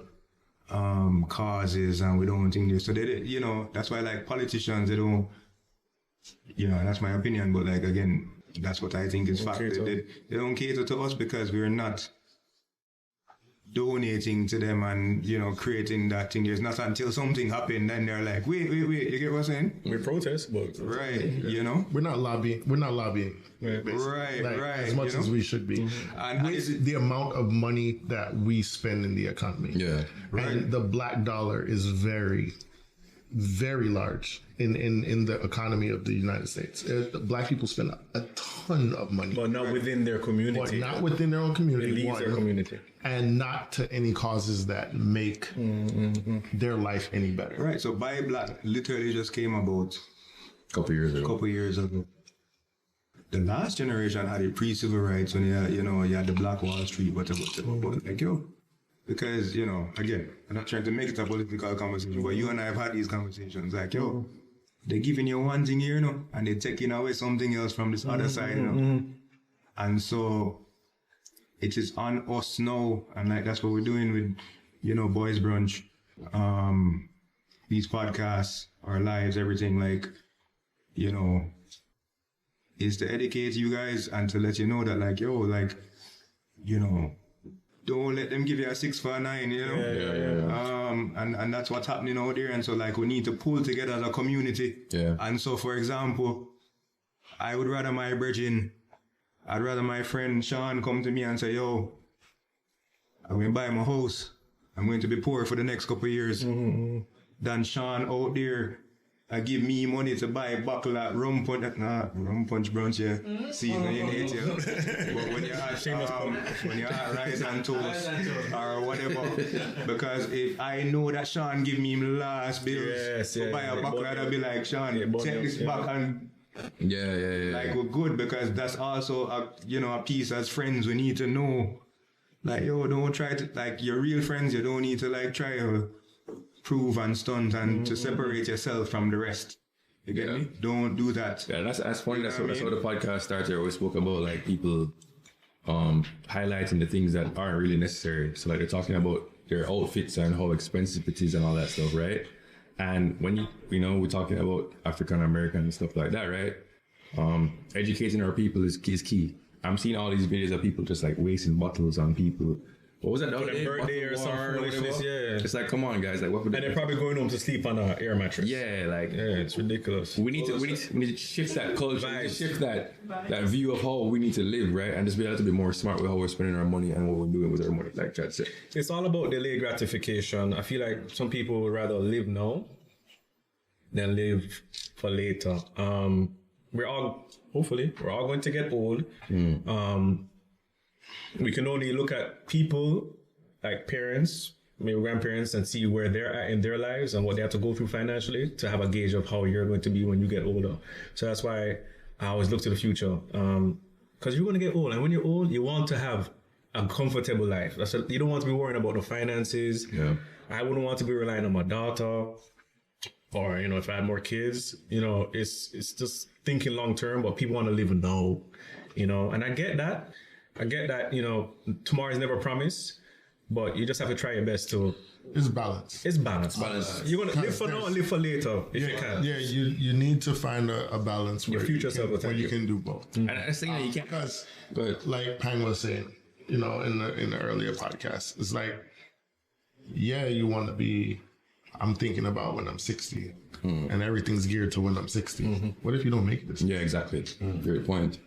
causes, and we don't think this. So they, that's why, like, politicians, they don't, that's my opinion, but like, again, that's what I think is fact. They don't cater to us because we're not donating to them and, creating that thing. It's not until something happened, then they're like, wait, you get what I'm saying? We protest, but... Right, We're not lobbying. Right, as much as we should be. And with the amount of money that we spend in the economy. Yeah. Right. And the black dollar is very, very large in the economy of the United States. Black people spend a ton of money. But not within their community. But not within their own community. It leaves their community. And not to any causes that make their life any better. Right, so Buy Black literally just came about a couple years ago. The last generation had it pre-civil rights when you had the Black Wall Street, whatever. But like, because, again, I'm not trying to make it a political conversation, but you and I have had these conversations. Like, they're giving you one thing here, you know, and they're taking away something else from this other side, you know. And so it is on us now, and like that's what we're doing with, you know, Boys Brunch, these podcasts, our lives, everything, like, you know, is to educate you guys and to let you know that, like, yo, like, you know, don't let them give you a 6 for a 9, you know? And that's what's happening out there. And so, like, we need to pull together as a community. Yeah. And so, for example, I would rather my friend Sean come to me and say, yo, I'm going to buy my house. I'm going to be poor for the next couple of years. Than Sean out there give me money to buy a buckle at rum punch brunch, yeah. See, you ain't yeah. But when you're at Rice and Toast or whatever, because if I know that Sean give me last bills to buy a buckle, I'd be like, Sean, take this back and like, we're good, because that's also a piece as friends we need to know. Like, yo, don't try to, like, your real friends, you don't need to, like, try to prove and stunt and to separate yourself from the rest. You get me? Don't do that. Yeah, that's funny. That's how the podcast started. We spoke about, like, people highlighting the things that aren't really necessary. So, like, they're talking about their outfits and how expensive it is and all that stuff, right? And when we're talking about African American and stuff like that, right? Educating our people is key. I'm seeing all these videos of people just like wasting bottles on people. What was that? Birthday or something. It's like, come on, guys! Like, what? And they're probably going home to sleep on an air mattress. Yeah, like, it's ridiculous. We need to shift that culture. We need to shift that view of how we need to live, right? And just be a little bit more smart with how we're spending our money and what we're doing with our money. Like that's it. It's all about delayed gratification. I feel like some people would rather live now than live for later. We're all going to get old. We can only look at people like parents, maybe grandparents, and see where they're at in their lives and what they have to go through financially to have a gauge of how you're going to be when you get older. So that's why I always look to the future. Because you're going to get old, and when you're old, you want to have a comfortable life. You don't want to be worrying about the finances. Yeah. I wouldn't want to be relying on my daughter, or if I had more kids. It's just thinking long term, but people want to live now. And I get that. Tomorrow is never promised, but you just have to try your best to. It's balance. You're gonna live for now and live for later if you can. Yeah, you need to find a balance where you can do both. And I think that you can't, because, like Pang was saying, in the earlier podcast, it's like, you want to be. I'm thinking about when I'm 60, and everything's geared to when I'm 60. What if you don't make this? Yeah, exactly. Great point.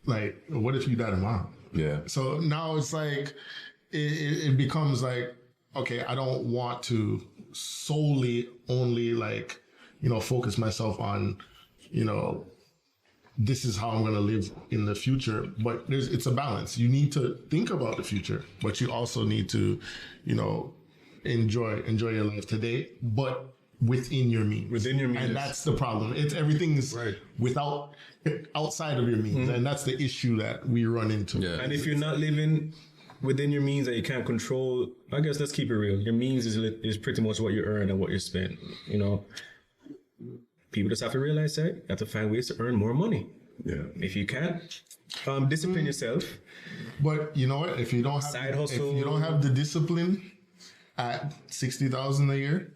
Like, what if you die tomorrow? Yeah. So now it's like, it becomes like, okay, I don't want to solely only focus myself on, this is how I'm going to live in the future. But it's a balance. You need to think about the future, but you also need to, enjoy your life today, but within your means. And that's the problem. Everything's outside of your means. And that's the issue that we run into. Yeah. And if you're not living within your means that you can't control, I guess let's keep it real. Your means is pretty much what you earn and what you spend. People just have to realize that you have to find ways to earn more money. Yeah. If you can, discipline yourself. But you know what? If you don't have the discipline at $60,000 a year,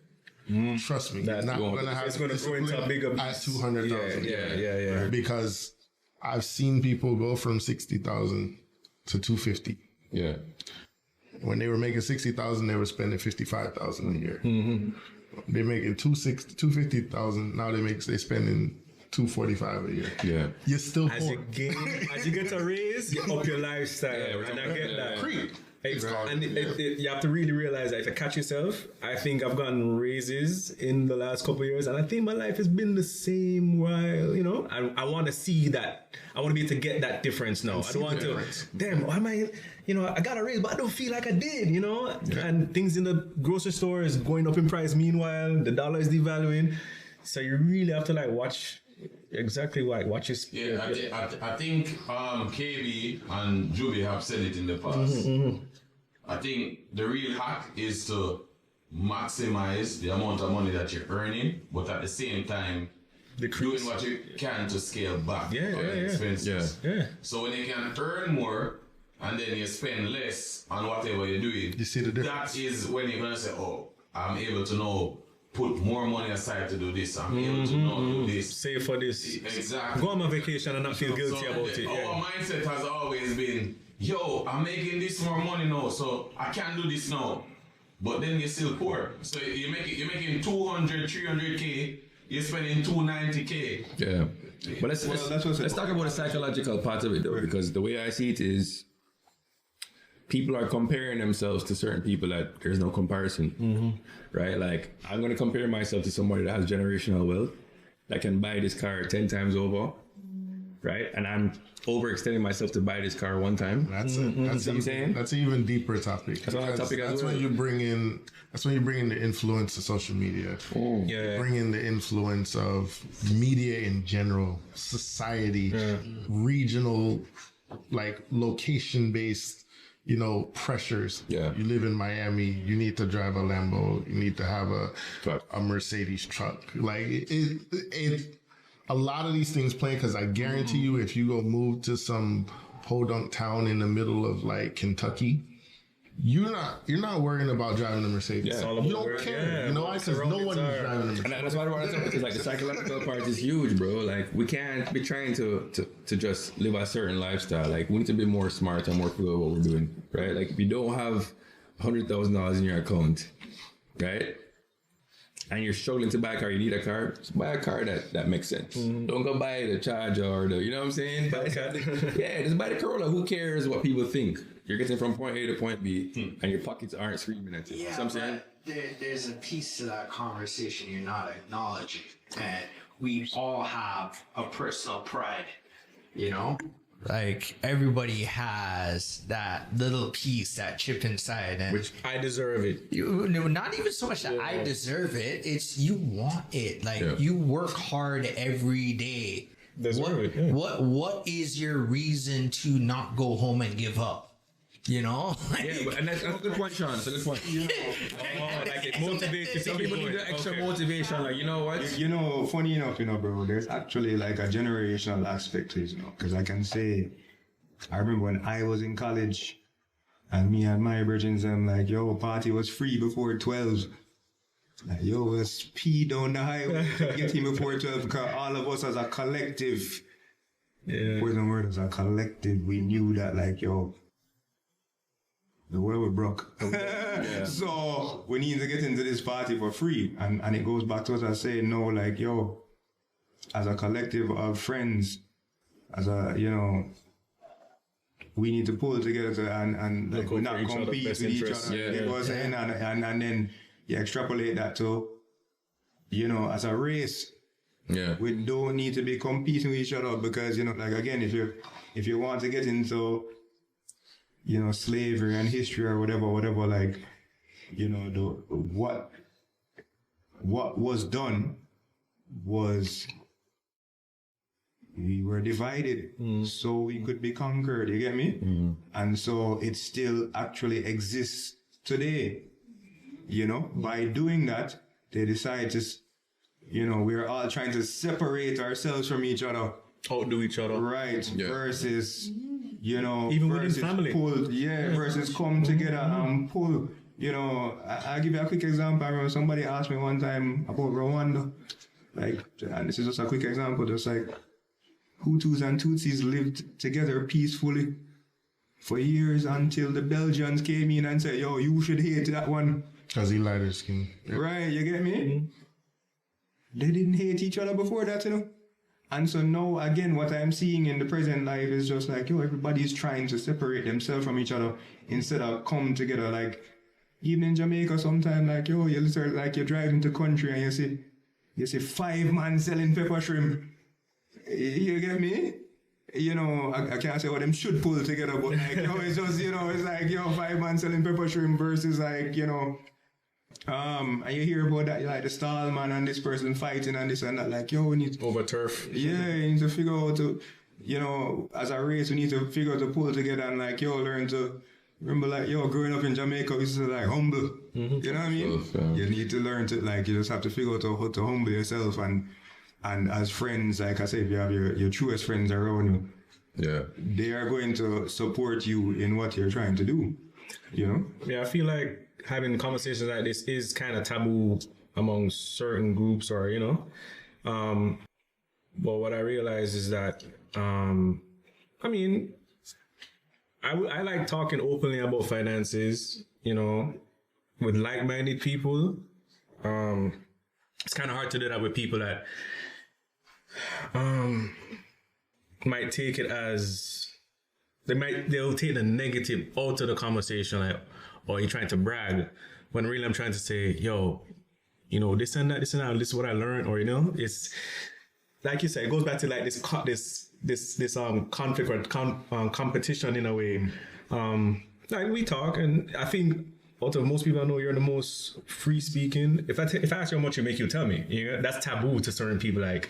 trust me, you're not going to have it's going to grow into a bigger at 200,000. Yeah. Because I've seen people go from 60,000 to 250. Yeah. When they were making 60,000, they were spending 55,000 a year. They're making 250,000. Now they're spending 245 a year. Yeah. You're still as you get a raise, you up your lifestyle. And I get that. And you have to really realize that if you catch yourself, I think I've gotten raises in the last couple of years, and I think my life has been the same while, I want to see that. I want to be able to get that difference now. I don't want to, why am I, I got a raise, but I don't feel like I did, and things in the grocery store is going up in price. Meanwhile, the dollar is devaluing. So you really have to watch exactly watch your speed. Yeah, I think KB and Juby have said it in the past. I think the real hack is to maximize the amount of money that you're earning, but at the same time, Decrease. doing what you can to scale back Yeah, on yeah, yeah. expenses. Yeah. So when you can earn more and then you spend less on whatever you're doing, You see the difference? that is when you're gonna say, "Oh, I'm able to now put more money aside to do this. I'm able to now do this." Save for this. Exactly. Go on my vacation and not feel guilty about it. Our Yeah. mindset has always been, "Yo, I'm making this more money now, so I can do this now." But then you're still poor. So you're making 200, 300K, you're spending 290K. Yeah. But that's what's let's talk about the psychological part of it though, because the way I see it is people are comparing themselves to certain people that there's no comparison, right? Like I'm going to compare myself to somebody that has generational wealth that can buy this car 10 times over, right? And I'm overextending myself to buy this car one time. That's it. See what I'm saying? That's an even deeper topic. That's another Because topic as that's well. when you bring in. That's when you bring in the influence of social media. Yeah. Bring in the influence of media in general, society, regional, like location-based, pressures. Yeah. You live in Miami, you need to drive a Lambo, you need to have Truck. a Mercedes truck. Like a lot of these things play, because I guarantee you, if you go move to some podunk town in the middle of like Kentucky, you're not worrying about driving a Mercedes. Yeah. all about You don't work. care. Yeah, You know why? what's Because no surroundings one is are- driving a Mercedes. And that's why I want to talk about like the psychological part is huge, bro. Like we can't be trying to just live a certain lifestyle. Like we need to be more smart and more clear what we're doing, right? Like if you don't have $100,000 in your account, right? And you're struggling to buy a car, you need a car, just buy a car that makes sense. Don't go buy the Charger or you know what I'm saying? Yeah, just buy the Corolla. Who cares what people think? You're getting from point A to point B, and your pockets aren't screaming at you. Yeah, You know what I'm saying? but there's a piece to that conversation you're not acknowledging. And we all have a personal pride, Like everybody has that little piece, that chip inside, and Which I deserve it. not even so much that I deserve it. It's you want it. Like you work hard every day. Deserve it. Yeah. What is your reason to not go home and give up? Like, Yeah, and that's a good point, Sean. That's a good point. Like it motivates you to Some keep people need going. the extra Okay. motivation. Like, you know what? Funny enough, bro, there's actually like a generational aspect to it, because I can say, I remember when I was in college and me and my virgins, I'm like, yo, party was free before 12. Like, yo, let's speed down the highway to get him before 12, because all of us as a collective, word as a collective, we knew that, like, yo, the world was broke. So we need to get into this party for free. And it goes back to what I was saying, no, like, yo, as a collective of friends, as a, we need to pull together and like, Look out not for each other, compete best with each interests. other. Yeah. You know what I'm saying? And then you extrapolate that to, as a race, Yeah. we don't need to be competing with each other, because, like, again, if you want to get into, slavery and history or whatever, like, what was done was we were divided so we could be conquered, you get me? And so it still actually exists today, by doing that, they decide to, we're all trying to separate ourselves from each other. Outdo each other. Right, Yeah. versus, Even within versus family. pull, versus come together and pull. I'll give you a quick example. I remember somebody asked me one time about Rwanda. Like, and this is just a quick example, just like Hutus and Tutsis lived together peacefully for years until the Belgians came in and said, yo, you should hate that one. Because he lighter skin. Right, you get me? They didn't hate each other before that, And so now, again, what I'm seeing in the present life is just like, everybody's trying to separate themselves from each other instead of come together. Like, even in Jamaica, sometimes, like, you literally, like, you're driving to country and you see 5 men selling pepper shrimp. You get me? I can't say what them should pull together, but like, it's just, it's like, 5 men selling pepper shrimp versus like, and you hear about that, like the stall man and this person fighting and this and that, like, we need Over turf. yeah, you need to figure out to, as a race, we need to figure out to pull together and like, learn to, remember like, growing up in Jamaica, we used to like humble, you know what I mean? You need to learn to, like, you just have to figure out how to humble yourself and And as friends, like I say, if you have your truest friends around you, Yeah. they are going to support you in what you're trying to do, you know? Yeah, I feel like having conversations like this is kind of taboo among certain groups, or but what I realize is that I mean, I like talking openly about finances, with like-minded people. It's kind of hard to do that with people that might take it as they'll take the negative out of the conversation, like, or you're trying to brag, when really I'm trying to say, yo, this and that, this is what I learned, or it's like you said, it goes back to like this conflict or competition in a way. Like we talk, and I think out of most people I know, you're the most free speaking. If I ask you how much you make, you tell me. That's taboo to certain people, like,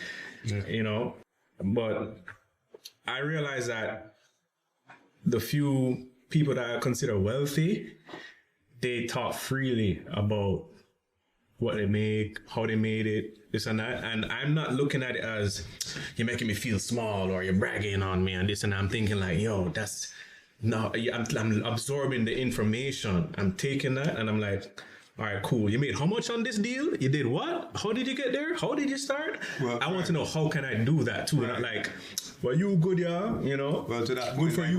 But I realize that the few people that I consider wealthy, they talk freely about what they make, how they made it, this and that. And I'm not looking at it as you're making me feel small or you're bragging on me and this and that. I'm thinking like, yo, that's no, I'm absorbing the information. I'm taking that and I'm like, all right, cool. You made how much on this deal? You did what? How did you get there? How did you start? Well, I want to know, how can I do that too? Right. Not like, well, you good, yeah, Well, to that good point, for like you,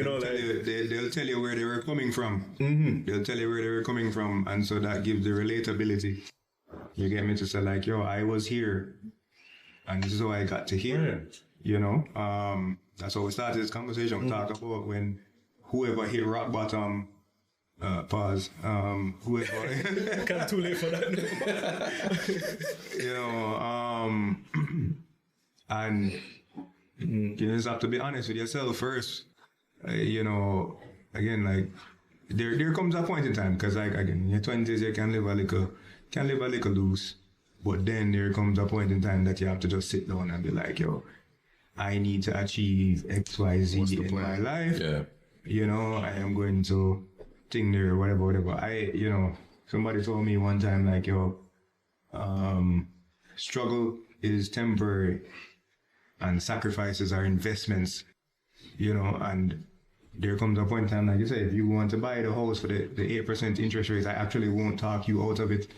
bro. They'll tell you where they were coming from. Mm-hmm. They'll tell you where they were coming from, and so that gives the relatability. You get me, to say like, yo, I was here, and this is how I got to here. Yeah. That's how we started this conversation. We talk about when whoever hit rock bottom. Pause. Whoever. Kind of too late for that. And you just have to be honest with yourself first. Again, like there comes a point in time, because like again, in your 20s you can live a little loose, but then there comes a point in time that you have to just sit down and be like, yo, I need to achieve X, Y, Z in my life. Yeah. I am going to thing there, whatever. Somebody told me one time, like, yo, struggle is temporary and sacrifices are investments, and there comes a point in time, like you say, if you want to buy the house for the 8% interest rate, I actually won't talk you out of it.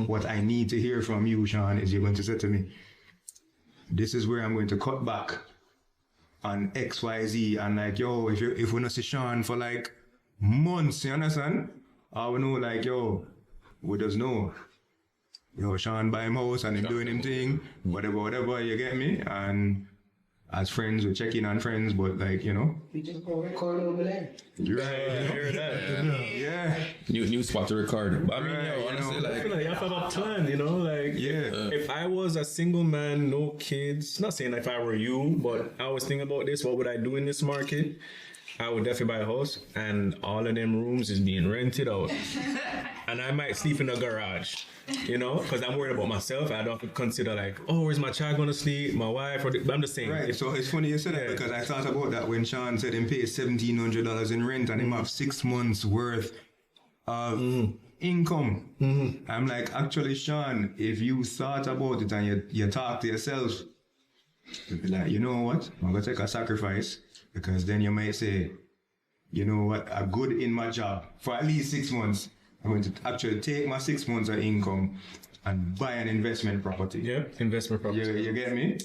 What I need to hear from you, Sean, is you're going to say to me, this is where I'm going to cut back on X, Y, Z, and like, yo, if we not see Sean for like months, you understand? I will know, like, yo, we just know, yo, Sean buy him house and him doing him thing, whatever, you get me? And as friends, we check in on friends, but like, We just go record over there. You're right. Hear that? Yeah. New spot to record. But I mean, Right, honestly, I feel like, like you have to have a plan, like, Yeah. if I was a single man, no kids, not saying if I were you, but I was thinking about this, what would I do in this market? I would definitely buy a house, and all of them rooms is being rented out. And I might sleep in the garage, because I'm worried about myself. I don't have to consider like, oh, where's my child going to sleep, my wife, but I'm just saying. Right, so it's funny you said that, because I thought about that when Sean said him pay $1,700 in rent and him have 6 months worth of income. I'm like, actually, Sean, if you thought about it and you talk to yourself, you'd be like, you know what, I'm going to take a sacrifice, because then you might say, you know what, I'm good in my job for at least 6 months. I'm going to actually take my 6 months of income and buy an investment property. Yeah, investment property. You get me?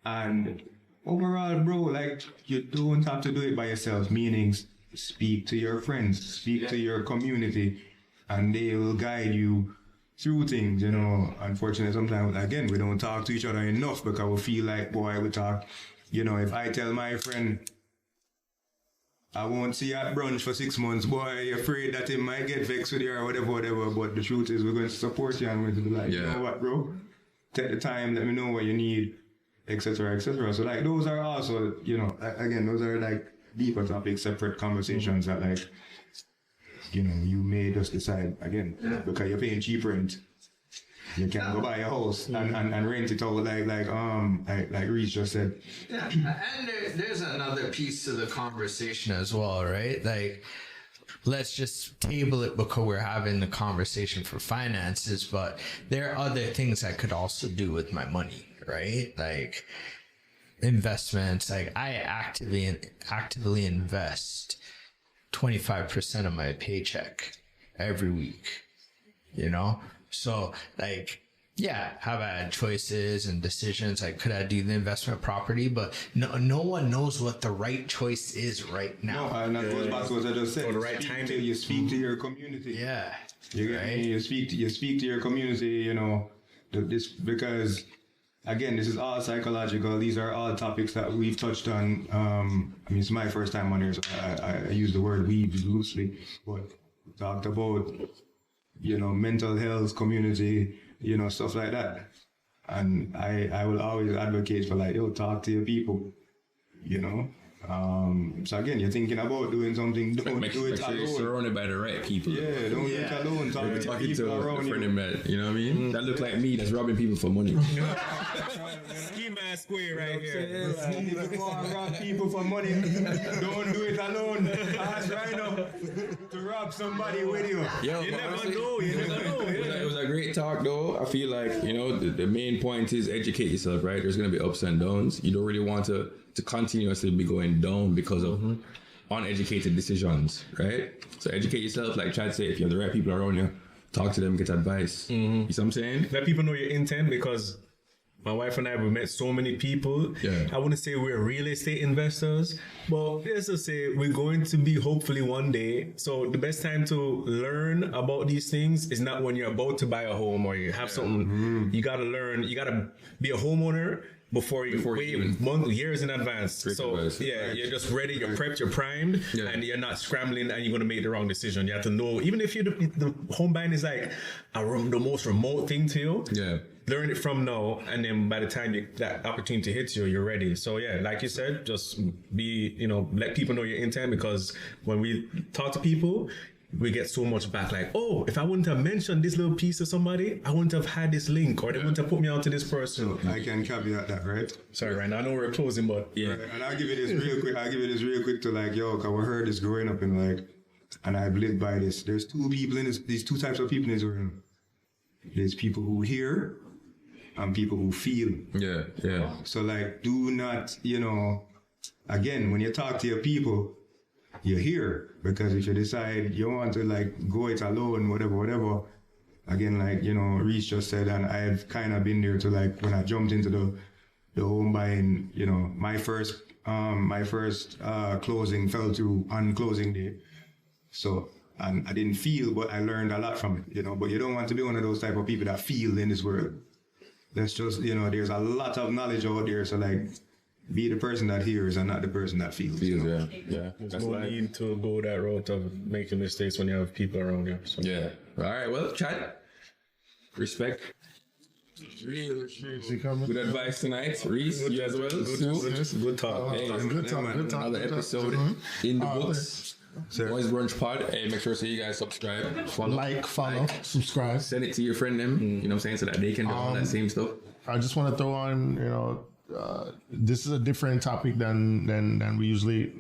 And overall, bro, like, you don't have to do it by yourself. Meaning, speak to your friends, speak to your community, and they will guide you through things, Unfortunately, sometimes, again, we don't talk to each other enough, because we feel like, boy, we talk. If I tell my friend, I won't see you at brunch for 6 months, boy, you're afraid that he might get vexed with you or whatever. But the truth is, we're going to support you, and we're going to be like, you know what, bro? Take the time, let me know what you need, etc., etc. So, like, those are also, again, those are like deeper topics, separate conversations that, like, you may just decide, again, because you're paying cheap rent. You can go buy a house and rent it out like Reese just said. Yeah, and there's another piece to the conversation as well, right? Like, let's just table it because we're having the conversation for finances, but there are other things I could also do with my money, right? Like investments, like I actively invest 25% of my paycheck every week, you know? So like, yeah, have I had choices and decisions? Like, could I do the investment property? But no one knows what the right choice is right now. No, and that goes back to what I just said. Or the right time. You speak to your community. Yeah. You get me? You speak to your community, you know, this because again, this is all psychological. These are all topics that we've touched on. I mean, it's my first time on here, so I use the word we loosely, but we talked about, you know, mental health, community, you know, stuff like that. And I will always advocate for like, yo, talk to your people, you know. So again, you're thinking about doing something, don't do it sure you're alone. surrounded by the right people. Yeah, don't do it alone. Talk to the Talking people to a around friend you. of mine, you know what I mean? That look like me that's robbing people for money. Ski mask square right here. If you go and rob people for money, don't do it alone. Ask right now to rob somebody with you. Yo, You but never honestly, know. You never know. it was a great talk though. I feel like, you know, the main point is educate yourself, right? There's going to be ups and downs. You don't really want to continuously be going down because of uneducated decisions, right? So educate yourself, like Chad said, if you have the right people around you, talk to them, get advice. You see what I'm saying? Let people know your intent, because my wife and I, we met so many people. Yeah. I wouldn't say we're real estate investors, but let's just say we're going to be hopefully one day. So the best time to learn about these things is not when you're about to buy a home or you have something. You got to learn. You got to be a homeowner before you years in advance. So advice. you're just ready, you're prepped, you're primed, and you're not scrambling and you're going to make the wrong decision. You have to know, even if the home buying is like the most remote thing to you, learn it from now, and then by the time that opportunity hits you, you're ready. So yeah, like you said, just be, let people know your intent, because when we talk to people, we get so much back, like, oh, if I wouldn't have mentioned this little piece to somebody, I wouldn't have had this link, or they wouldn't have put me on to this person. So I can caveat that, right? Sorry, Ryan, I know we're closing, but Yeah. And I'll give you this real quick. To like, yo, cause we heard this growing up in like, and I've lived by this. There's these two types of people in this world. There's people who hear and people who feel. Yeah, yeah. So like, do not, again, when you talk to your people, you're here, because if you decide you want to like go it alone, whatever, again, like, Reese just said, and I've kind of been there to like, when I jumped into the home buying, my first closing fell through on closing day. So, and I didn't feel, but I learned a lot from it, but you don't want to be one of those type of people that feel in this world. That's just, there's a lot of knowledge out there. So like, be the person that hears and not the person that feels. Yeah. there's no need to go that route of making mistakes when you have people around you. So. Yeah. All right. Well, Chad, respect. Good advice tonight. Reese, you as well. Good talk. Hey, Good talk. another episode in the books. Boys Brunch Pod. Hey, make sure you guys subscribe, follow, subscribe. send it to your friend them. You know what I'm saying, so that they can do all that same stuff. I just want to throw on, this is a different topic than we usually,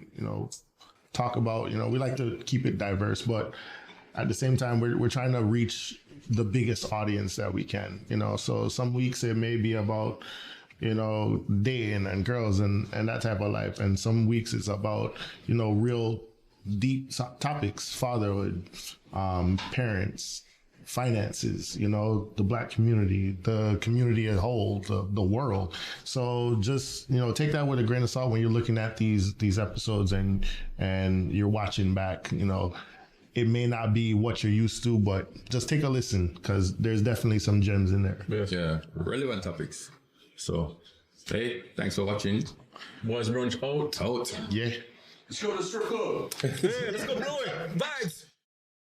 talk about. We like to keep it diverse, but at the same time, we're trying to reach the biggest audience that we can. So some weeks it may be about, dating and girls and that type of life, and some weeks it's about, real deep topics: fatherhood, parents, finances, the Black community, the community as a whole, the world. So just, take that with a grain of salt when you're looking at these episodes and you're watching back. It may not be what you're used to, but just take a listen, because there's definitely some gems in there. Yeah, relevant topics. So, hey, thanks for watching. Boys Brunch out. Out. Yeah. Let's go to the strip club. Hey, let's go blow it. Vibes.